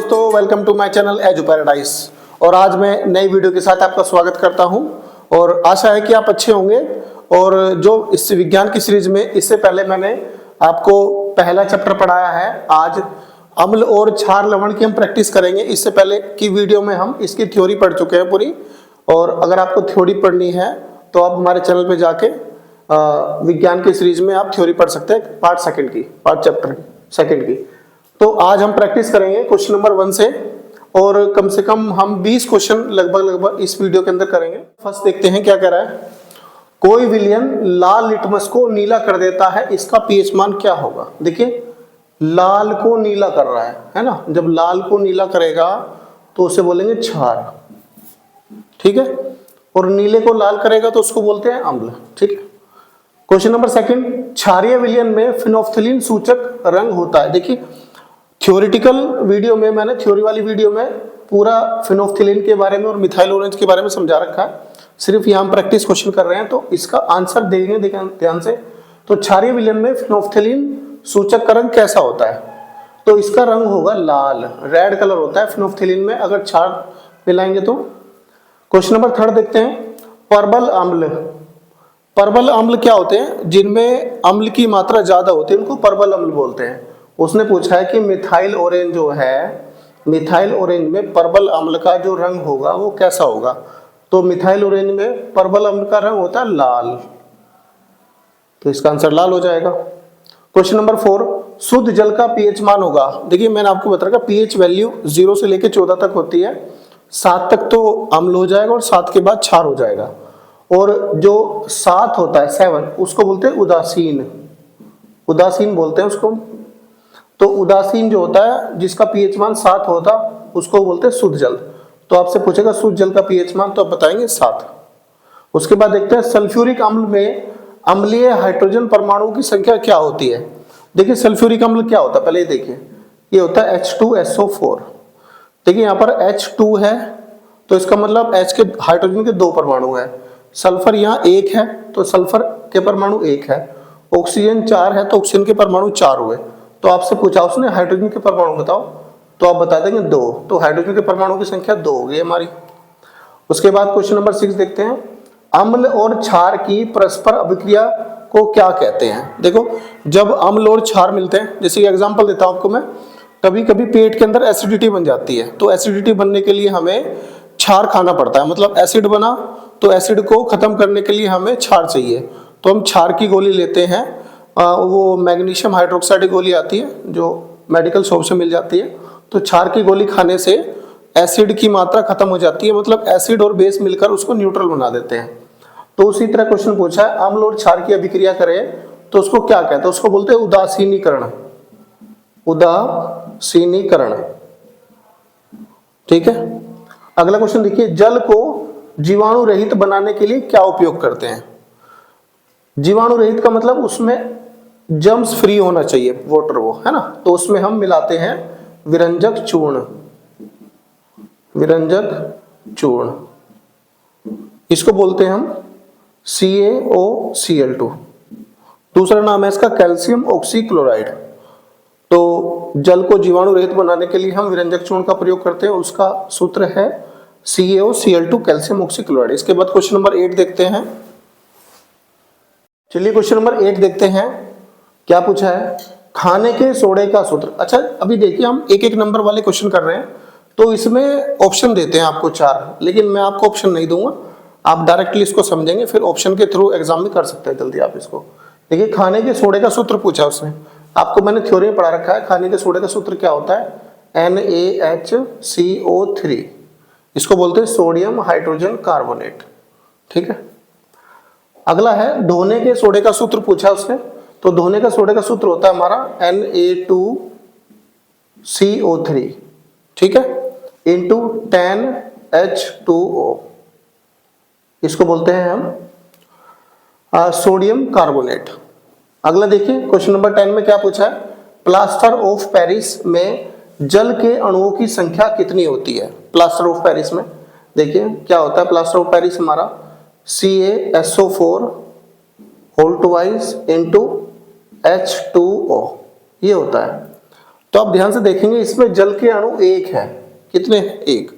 दोस्तों, welcome to my channel Edu Paradise. और आज मैं नई वीडियो के साथ आपका स्वागत करता हूं और आशा है कि आप अच्छे होंगे। और जो इस विज्ञान की सीरीज में इससे पहले मैंने आपको पहला चैप्टर पढ़ाया है, आज अम्ल और क्षार लवण की हम प्रैक्टिस करेंगे। इससे पहले की वीडियो में हम इसकी थ्योरी पढ़ चुके हैं पूरी। और अगर आपको थ्योरी पढ़नी है तो आप हमारे चैनल पे जाके विज्ञान की सीरीज में आप थ्योरी पढ़ सकते हैं, पार्ट चैप्टर सेकंड की। तो आज हम प्रैक्टिस करेंगे क्वेश्चन नंबर 1 से, और कम से कम हम 20 क्वेश्चन लगभग इस वीडियो के अंदर करेंगे। फर्स्ट देखते हैं क्या कह रहा है। कोई विलयन लाल लिटमस को नीला कर देता है, इसका पीएच मान क्या होगा। देखिए, लाल को नीला कर रहा है ना। जब लाल को नीला करेगा तो उसे बोलेंगे क्षार, ठीक है। और नीले को लाल करेगा तो उसको बोलते हैं अम्ल, ठीक है। क्वेश्चन नंबर 2, क्षारीय विलयन में फिनोल्फ्थलीन सूचक रंग होता है। देखिए, थ्योरेटिकल वीडियो में मैंने थ्योरी वाली वीडियो में पूरा फिनोल्फ्थलीन के बारे में और मिथाइल ऑरेंज के बारे में समझा रखा है। सिर्फ यहाँ हम प्रैक्टिस क्वेश्चन कर रहे हैं, तो इसका आंसर देंगे ध्यान से। तो क्षारीय विलयन में फिनोल्फ्थलीन सूचक का रंग कैसा होता है, तो इसका रंग होगा लाल, रेड कलर होता है फिनोल्फ्थलीन में अगर क्षार मिलाएंगे तो। क्वेश्चन नंबर 3 देखते हैं। परबल अम्ल क्या होते हैं, जिनमें अम्ल की मात्रा ज्यादा होती है, उनको परबल अम्ल बोलते हैं। उसने पूछा है कि मिथाइल ऑरेंज जो है, मिथाइल ऑरेंज में परबल अम्ल का जो रंग होगा वो कैसा होगा। तो मिथाइल ऑरेंज में परबल अम्ल का रंग होता है लाल, तो इसका आंसर लाल हो जाएगा। क्वेश्चन नंबर 4, शुद्ध जल का पीएच मान होगा। देखिए, मैंने आपको बताया पीएच वैल्यू 0 से लेकर 14 तक होती है। 7 तक तो अम्ल हो जाएगा और 7 के बाद क्षार हो जाएगा। और जो 7 होता है 7, उसको बोलते हैं उदासीन, उदासीन बोलते हैं उसको। तो उदासीन जो होता है जिसका पीएच मान 7 होता, उसको बोलते हैं शुद्ध जल। तो आपसे पूछेगा शुद्ध जल का पीएच मान, तो आप बताएंगे 7। उसके बाद देखते हैं सल्फ्यूरिक अम्ल में अम्लीय हाइड्रोजन परमाणुओं की संख्या क्या होती है। देखिए, सल्फ्यूरिक अम्ल क्या होता है पहले देखिए, ये होता है H2SO4। देखिए यहाँ पर H2 है, तो इसका मतलब H के हाइड्रोजन के 2 परमाणु है। सल्फर यहाँ 1 है, तो सल्फर के परमाणु 1 है। ऑक्सीजन 4 है, तो ऑक्सीजन के परमाणु 4 हुए। तो आपसे पूछा उसने हाइड्रोजन के परमाणु बताओ, तो आप बता देंगे 2। तो हाइड्रोजन के परमाणु की संख्या 2 हो गई हमारी। उसके बाद क्वेश्चन नंबर 6 देखते हैं। अम्ल और क्षार की परस्पर अभिक्रिया को क्या कहते हैं। देखो, जब अम्ल और क्षार मिलते हैं, जैसे एग्जांपल देता हूं आपको मैं, कभी कभी पेट के अंदर एसिडिटी बन जाती है, तो एसिडिटी बनने के लिए हमें क्षार खाना पड़ता है। मतलब एसिड बना तो एसिड को खत्म करने के लिए हमें क्षार चाहिए, तो हम क्षार की गोली लेते हैं। वो मैग्नीशियम हाइड्रोक्साइड की गोली आती है जो मेडिकल शॉप से मिल जाती है। तो क्षार की गोली खाने से एसिड की मात्रा खत्म हो जाती है, मतलब एसिड और बेस मिलकर उसको न्यूट्रल बना देते हैं। तो उसी तरह क्वेश्चन पूछा है, अम्ल और क्षार की अभिक्रिया करें तो उसको क्या कहते हैं। उसको बोलते हैं उदासीनीकरण, उदासीनीकरण, ठीक है। अगला क्वेश्चन देखिए, जल को जीवाणु रहित बनाने के लिए क्या उपयोग करते हैं। जीवाणु रहित का मतलब उसमें जर्म्स फ्री होना चाहिए, वाटर वो है ना। तो उसमें हम मिलाते हैं विरंजक चूर्ण, विरंजक चूर्ण, इसको बोलते हैं हम CaOCl2। दूसरा नाम है इसका कैल्शियम ऑक्सीक्लोराइड। तो जल को जीवाणु रहित बनाने के लिए हम विरंजक चूर्ण का प्रयोग करते हैं, उसका सूत्र है CaOCl2 कैल्शियम ऑक्सीक्लोराइड। इसके बाद क्वेश्चन नंबर 8 देखते हैं। चलिए क्वेश्चन नंबर 8 देखते हैं, क्या पूछा है। खाने के सोडे का सूत्र। अच्छा, अभी देखिए हम एक एक नंबर वाले क्वेश्चन कर रहे हैं, तो इसमें ऑप्शन देते हैं आपको 4, लेकिन मैं आपको ऑप्शन नहीं दूंगा, आप डायरेक्टली इसको समझेंगे, फिर ऑप्शन के थ्रू एग्जाम में कर सकते हैं जल्दी आप इसको। देखिए, खाने के सोडे का सूत्र पूछा उसने, आपको मैंने थ्योरी में पढ़ा रखा है। खाने के सोडे का सूत्र क्या होता है, NaHCO3, इसको बोलते हैं सोडियम हाइड्रोजन कार्बोनेट, ठीक है। अगला है धोने के सोडे का सूत्र पूछा उसने, तो धोने का सोडे का सूत्र होता है हमारा Na2CO3, ठीक है, इंटू 10H2O, इसको बोलते हैं हम सोडियम कार्बोनेट। अगला देखिए क्वेश्चन नंबर 10 में क्या पूछा है। प्लास्टर ऑफ पेरिस में जल के अणुओं की संख्या कितनी होती है। प्लास्टर ऑफ पेरिस में देखिए क्या होता है। प्लास्टर ऑफ पेरिस हमारा CaSO4 whole to wise into H2O, ये होता है। तो आप ध्यान से देखेंगे इसमें जल के अणु एक है, कितने? एक।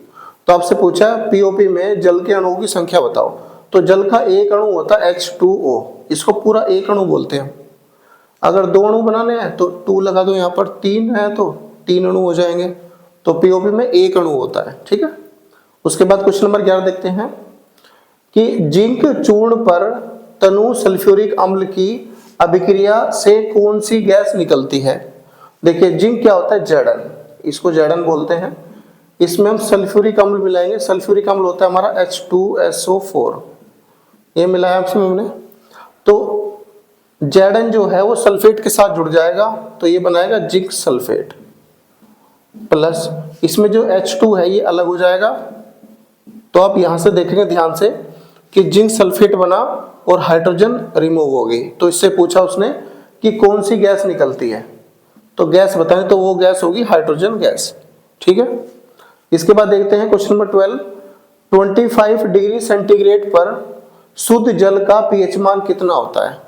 तो आपसे पूछा पीओपी में जल के अणुओं की संख्या बताओ, तो जल का एक अणु होता है H2O, इसको पूरा एक अणु बोलते हैं। अगर दो अणु बनाने हैं तो 2 लगा दो, यहाँ पर 3 है तो 3 अणु हो जाएंगे। तो पीओपी में एक अणु होता है, ठीक है। उसके बाद क्वेश्चन नंबर 11 देखते हैं कि जिंक चूर्ण पर तनु सल्फ्यूरिक अम्ल की अभिक्रिया से कौन सी गैस निकलती है? देखिए जिंक क्या होता है? जड़न, इसको जड़न बोलते हैं। इसमें हम सल्फ्यूरिक अम्ल मिलाएंगे, सल्फ्यूरिक अम्ल होता है हमारा H2SO4, ये मिलाया आपसे हमने। तो जैडन जो है वो सल्फेट के साथ जुड़ जाएगा, तो ये बनाएगा जिंक सल्फेट, प्लस इसमें जो H2 है ये अलग हो जाएगा। तो आप यहां से देखेंगे ध्यान से कि जिंक सल्फेट बना और हाइड्रोजन रिमूव हो गई। तो इससे पूछा उसने कि कौन सी गैस निकलती है, तो गैस बताएं, तो वो गैस होगी हाइड्रोजन गैस, ठीक है। इसके बाद देखते हैं क्वेश्चन नंबर 12, 25 डिग्री सेंटीग्रेड पर शुद्ध जल का पीएच मान कितना होता है?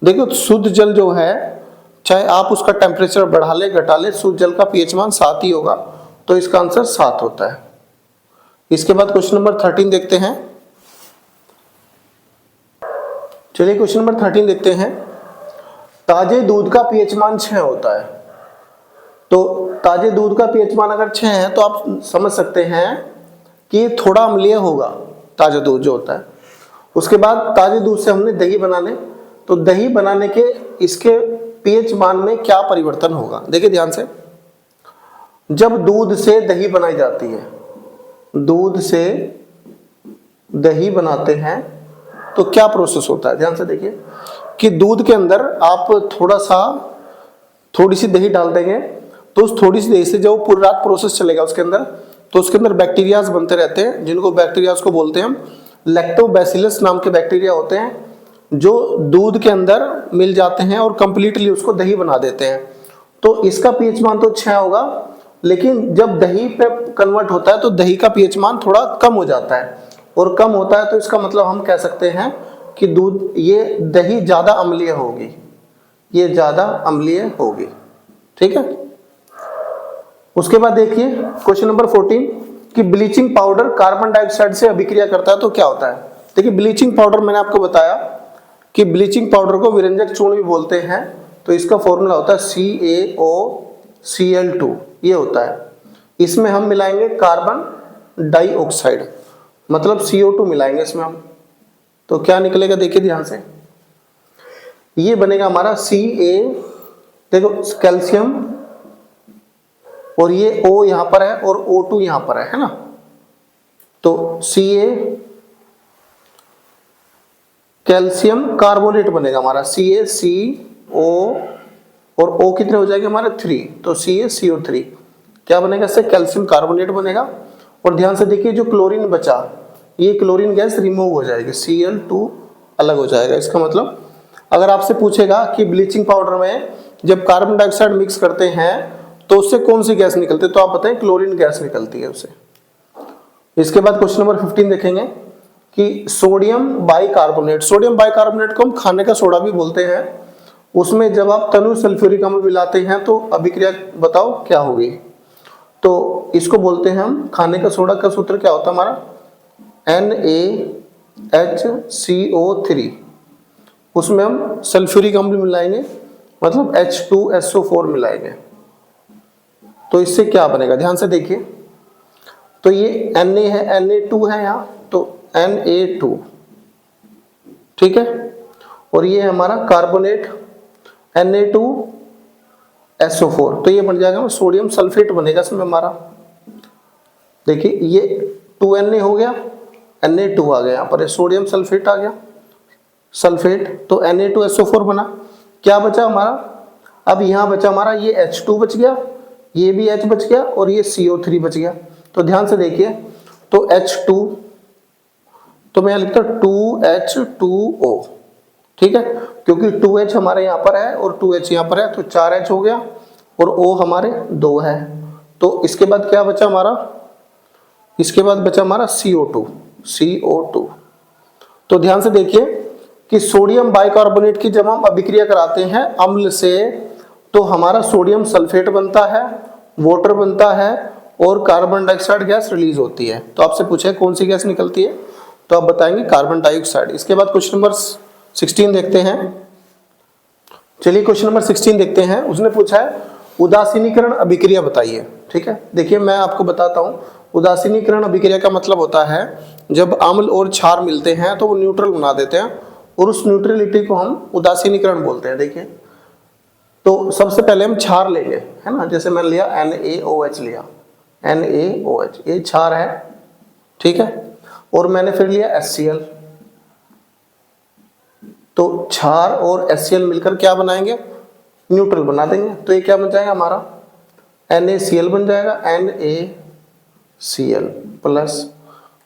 देखो शुद्ध जल जो है, चाहे आप उसका टेम्परेचर बढ़ा ले घटा ले, शुद्ध जल का पीएच मान 7 ही होगा, तो इसका आंसर 7 होता है। इसके बाद क्वेश्चन नंबर 13 देखते हैं। चलिए क्वेश्चन नंबर 13 देखते हैं। ताजे दूध का पीएच मान 6 होता है, तो ताजे दूध का पीएच मान अगर 6 है तो आप समझ सकते हैं कि थोड़ा अम्लीय होगा ताजा दूध जो होता है। उसके बाद ताजे दूध से हमने दही बनाने, तो दही बनाने के इसके पीएच मान में क्या परिवर्तन होगा? देखिए ध्यान से, जब दूध से दही बनाई जाती है, दूध से दही बनाते हैं तो क्या प्रोसेस होता है? ध्यान से देखिए कि दूध के अंदर आप थोड़ी सी दही डाल देंगे, तो उस थोड़ी सी दही से जब पूरी रात प्रोसेस चलेगा उसके अंदर, तो उसके अंदर बैक्टीरियाज बनते रहते हैं, जिनको बैक्टीरियाज को बोलते हैं हम लैक्टोबैसिलस नाम के बैक्टीरिया होते हैं, जो दूध के अंदर मिल जाते हैं और कंप्लीटली उसको दही बना देते हैं। तो इसका पीएच मान तो 6 होगा, लेकिन जब दही पे कन्वर्ट होता है तो दही का पीएच मान थोड़ा कम हो जाता है, और कम होता है तो इसका मतलब हम कह सकते हैं कि दूध, ये दही ज्यादा अम्लीय होगी, ये ज्यादा अम्लीय होगी, ठीक है। उसके बाद देखिए क्वेश्चन नंबर 14 कि ब्लीचिंग पाउडर कार्बन डाइऑक्साइड से अभिक्रिया करता है तो क्या होता है? देखिए ब्लीचिंग पाउडर मैंने आपको बताया कि ब्लीचिंग पाउडर को विरंजक चूर्ण भी बोलते हैं, तो इसका फॉर्मूला होता है CaOCl2, ये होता है। इसमें हम मिलाएंगे कार्बन डाइऑक्साइड, मतलब CO2 मिलाएंगे इसमें हम, तो क्या निकलेगा? देखिए ध्यान से, ये बनेगा हमारा Ca, देखो कैल्शियम, और ये O यहां पर है और O2 यहां पर है ना, तो Ca कैल्शियम कार्बोनेट बनेगा हमारा CaCO, और O कितने हो जाएंगे हमारे 3, तो CaCO3 क्या बनेगा? इससे कैल्शियम कार्बोनेट बनेगा। और ध्यान से देखिए जो क्लोरीन बचा, ये क्लोरीन गैस रिमूव हो जाएगी, Cl2 अलग हो जाएगा। इसका मतलब अगर आपसे पूछेगा कि ब्लीचिंग पाउडर में जब कार्बन डाइऑक्साइड मिक्स करते हैं तो उससे कौन सी गैस निकलती है, तो आप बताएं क्लोरीन गैस निकलती है उससे। इसके बाद क्वेश्चन नंबर 15 देखेंगे कि सोडियम बाइकार्बोनेट, सोडियम बाइकार्बोनेट को हम खाने का सोडा भी बोलते हैं, उसमें जब आप तनु सल्फ्यूरिक अम्ल मिलाते हैं तो अभिक्रिया बताओ क्या होगी? तो इसको बोलते हैं हम खाने का सोडा का सूत्र क्या होता है हमारा? NaHCO3, उसमें हम सल्फ्यूरिक अम्ल मिलाएंगे, मतलब H2SO4 मिलाएंगे, तो इससे क्या बनेगा? ध्यान से देखिए, तो ये Na है, Na2 है यहाँ, तो Na2, ठीक है, और ये है हमारा कार्बोनेट Na2SO4, तो ये बन जाएगा सोडियम सल्फेट बनेगा इसमें हमारा। देखिए ये 2Na हो गया, Na2 आ गया यहाँ पर, सोडियम सल्फेट आ गया, सल्फेट, तो Na2SO4 बना। क्या बचा हमारा? अब यहाँ बचा हमारा ये H2 बच गया, ये भी H बच गया, और ये CO3 बच गया। तो ध्यान से देखिए, तो H2, तो मैं लिखता हूँ 2H2O, ठीक है, क्योंकि 2H हमारे यहाँ पर है और 2H यहाँ पर है, तो 4H हो गया, और O हमारे 2 है। तो इसके बाद क्या बचा हमारा? इसके बाद बचा हमारा CO2। तो ध्यान से देखिए कि सोडियम बाइकार्बोनेट की जब हम अभिक्रिया कराते हैं अम्ल से, तो हमारा सोडियम सल्फेट बनता है, वाटर बनता है और कार्बन डाइऑक्साइड गैस रिलीज होती है। तो आपसे पूछे कौन सी गैस निकलती है, तो आप बताएंगे कार्बन डाइऑक्साइड। इसके बाद क्वेश्चन नंबर 16 देखते हैं। चलिए क्वेश्चन नंबर 16 देखते हैं। उसने पूछा है उदासीनीकरण अभिक्रिया बताइए। ठीक है, देखिए मैं आपको बताता हूँ। उदासीनीकरण अभिक्रिया का मतलब होता है जब अम्ल और क्षार मिलते हैं तो वो न्यूट्रल बना देते हैं और उस न्यूट्रलिटी को हम उदासीनीकरण बोलते हैं। देखिए तो सबसे पहले हम क्षार लेंगे, है ना, जैसे मैंने लिया NaOH लिया, NaOH ये क्षार है, ठीक है, और मैंने फिर लिया HCl। तो क्षार और HCl मिलकर क्या बनाएंगे, न्यूट्रल बना देंगे। तो ये क्या बन जाएगा हमारा NaCl बन जाएगा, NaCl प्लस,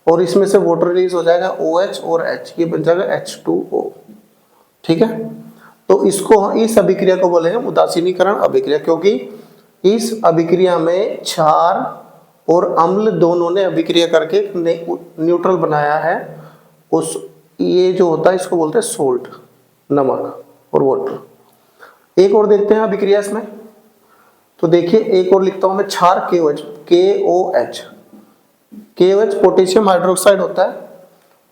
और इसमें से वाटर रिलीज हो जाएगा OH और H, ये बन जाएगा H2O। ठीक है, तो इसको, इस अभिक्रिया को बोलेंगे उदासीनीकरण अभिक्रिया, क्योंकि इस अभिक्रिया में क्षार और अम्ल दोनों ने अभिक्रिया करके न्यूट्रल बनाया है। उस ये जो होता है इसको बोलते हैं सोल्ट, नमक और वाटर। एक और देखते हैं अभिक्रिया इसमें। तो देखिए एक और लिखता हूं मैं, क्षार KOH पोटेशियम हाइड्रोक्साइड होता है,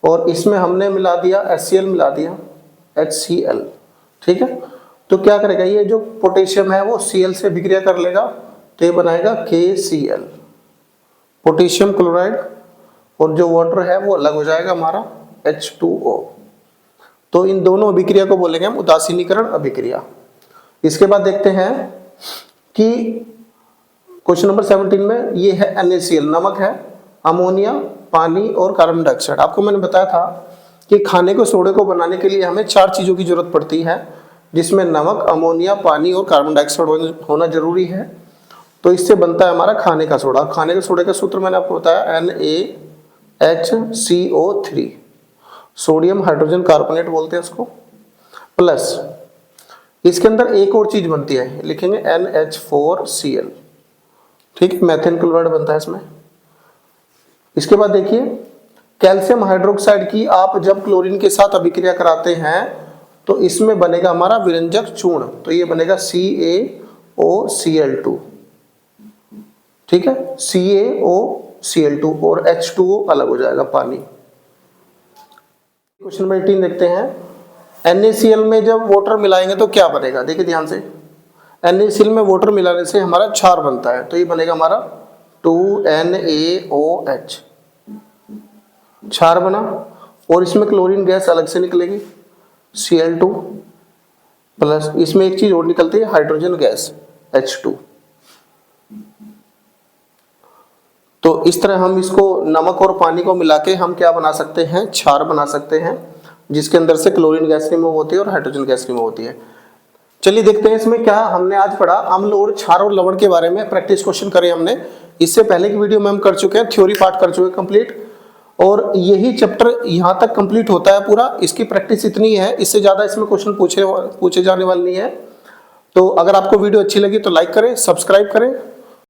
और इसमें हमने मिला दिया HCl, मिला दिया HCl। ठीक है, तो क्या करेगा, ये जो पोटेशियम है वो Cl से अभिक्रिया कर लेगा, तो ये बनाएगा KCl, पोटेशियम क्लोराइड, और जो वाटर है वो अलग हो जाएगा हमारा H2O। तो इन दोनों अभिक्रिया को बोलेंगे हम उदासीनीकरण अभिक्रिया। इसके बाद देखते हैं कि क्वेश्चन नंबर 17 में ये है NaCl, नमक है, अमोनिया, पानी और कार्बन डाइऑक्साइड। आपको मैंने बताया था कि खाने को, सोडे को बनाने के लिए हमें 4 चीज़ों की जरूरत पड़ती है, जिसमें नमक, अमोनिया, पानी और कार्बन डाइऑक्साइड होना जरूरी है। तो इससे बनता है हमारा खाने का सोडा। खाने के सोडे का सूत्र मैंने आपको बताया NaHCO3, सोडियम हाइड्रोजन कार्बोनेट बोलते हैं उसको, प्लस इसके अंदर एक और चीज बनती है, लिखेंगे NH4Cl। ठीक है, मैथेन क्लोराइड बनता है इसमें। इसके बाद देखिए कैल्शियम हाइड्रोक्साइड की आप जब क्लोरीन के साथ अभिक्रिया कराते हैं तो इसमें बनेगा हमारा विरंजक चूर्ण, तो ये बनेगा CaOCl2। ठीक है, CaOCl2 और H2O अलग हो जाएगा, पानी। क्वेश्चन नंबर 18 देखते हैं। NaCl में जब वाटर मिलाएंगे तो क्या बनेगा, देखिए ध्यान से। NaCl में वाटर मिलाने से हमारा क्षार बनता है, तो ये बनेगा हमारा 2NaOH, क्षार बना, और इसमें क्लोरीन गैस अलग से निकलेगी Cl2 प्लस, इसमें एक चीज और निकलती है हाइड्रोजन गैस H2। तो इस तरह हम इसको, नमक और पानी को मिला के हम क्या बना सकते हैं, क्षार बना सकते हैं, जिसके अंदर से क्लोरीन गैस रिमूव होती है और हाइड्रोजन गैस रिमूव होती है। चलिए देखते हैं इसमें क्या हमने आज पढ़ा। अम्ल और क्षार और लवण के बारे में प्रैक्टिस क्वेश्चन करे हमने। इससे पहले की वीडियो में हम कर चुके हैं, थ्योरी पार्ट कर चुके हैं कंप्लीट, और यही चैप्टर यहाँ तक कंप्लीट होता है पूरा। इसकी प्रैक्टिस इतनी है, इससे ज़्यादा इसमें क्वेश्चन पूछे जाने वाले नहीं है। तो अगर आपको वीडियो अच्छी लगी तो लाइक करें, सब्सक्राइब करें